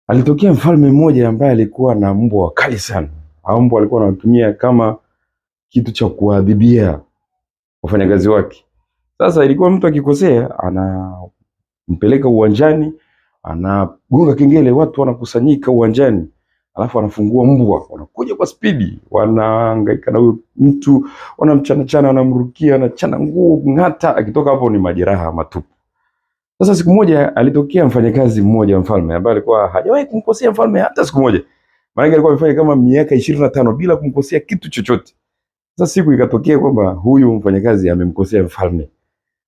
Alitokea mfalme mmoja ambaye alikuwa na mbwa wakali sana. Hao mbwa alikuwa anatumia kama kitu cha kuadhibia wafanyakazi wake. Sasa ilikuwa mtu akikosea anampeleka uwanjani, anagonga kengele, watu wanakusanyika uwanjani, alafu anafungua mbwa, wanakuja kwa spidi, wanahangaika na huyo mtu, wanamchana, wanamrukia, anachana nguo, ng'ata, akitoka hapo ni majeraha matupu. Sasa siku moja alitokea mfanyakazi mmoja wa mfalme ambaye alikuwa hajawahi kumkosea mfalme hata siku moja. Maana alikuwa amefanya kama miaka 25 bila kumkosea kitu chochote. Sasa siku ikatokea kwamba huyu mfanyakazi amemkosea mfalme.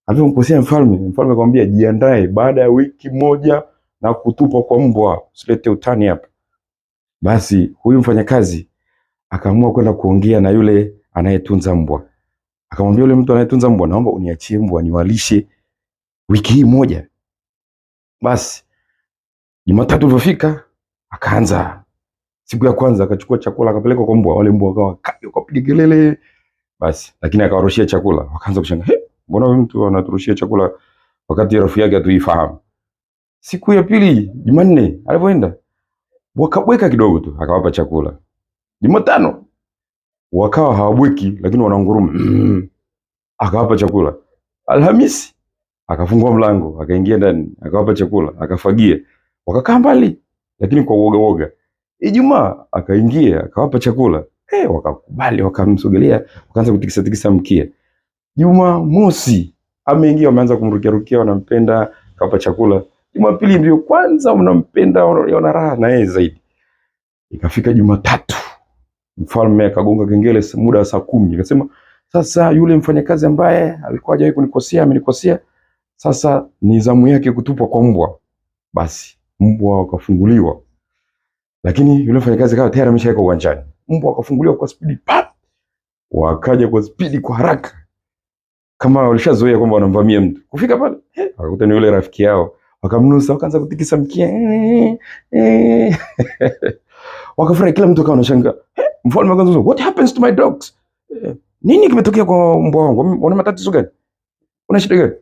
Alipomkosea mfalme, mfalme akamwambia jiandae baada ya wiki moja na kutupwa kwa mbwa, usilete utani hapa. Basi huyu mfanyakazi akaamua kwenda kuongea na yule anayetunza mbwa. Akamwambia yule mtu anayetunza mbwa, naomba uniachie mbwa niwalishe wiki hii moja. Basi Jumatatu ilipofika akaanza. Siku ya kwanza akachukua chakula akapeleka kwa mbwa, wale mbwa wakawa kali wakapiga kelele. Basi lakini akawarushia chakula. Wakaanza kushangaa, mbona huyu mtu anaturushia chakula wakati rafiki yake hatuifahamu? Siku ya pili Jumanne alipoenda wakabweka kidogo tu akawapa chakula. Jumatano wakawa hawabweki lakini wananguruma. Akawapa chakula. Alhamisi akafungua mlango, akaingia ndani, akawapa chakula, akafagia. Wakakaa mbali lakini kwa uoga. Ijumaa akaingia, akawapa chakula. Wakakubali, wakamsogelea, wakaanza kutikisa mkia. Jumamosi ameingia, wameanza kumrukia, wanampenda, akawapa chakula. Jumapili ndio kwanza wanampenda, wanaona raha na yeye zaidi. Ikafika Jumatatu, mfalme akagonga kengele muda wa saa 10. Akasema, sasa yule mfanyakazi ambaye alikuwa hajawahi kunikosea amenikosea. Sasa ni zamu yake kutupwa kwa mbwa. Basi mbwa wakafunguliwa. Lakini yule mfanyakazi kawa tayari ameshaweka uwanjani. Mbwa wakafunguliwa kwa spidi, pap! Wakaja kwa spidi, kwa haraka. Kama walishazoea kwamba wanamvamia mtu. Kufika pale, wakakuta ni yule rafiki yao. Wakamnusa, wakaanza kutikisa mkia. Wakafurahi, kila mtu akawa anashangaa. Mfalme akaanza kusema, what happens to my dogs? Nini kimetokea kwa mbwa wangu? Wana matatizo gani? Una shida gani?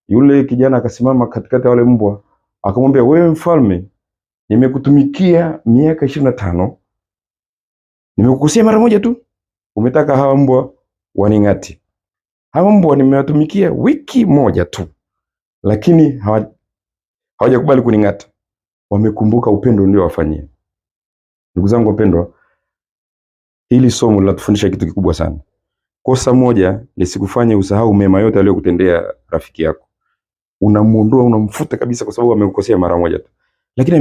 Yule kijana akasimama katikati ya wale mbwa, akamwambia, wewe mfalme, nimekutumikia miaka 25. Nimekukosea mara moja tu. Umetaka hawa mbwa waning'ati. Hawa mbwa nimewatumikia wiki moja tu. Lakini hawajakubali kuning'ata. Wamekumbuka upendo niliowafanyia. Ndugu zangu wapendwa, hili somo linatufundisha kitu kikubwa sana. Kosa moja lisikufanye usahau mema yote aliyokutendea rafiki yako. Unamuondoa, unamfuta kabisa kwa sababu amekukosea mara moja tu. Lakini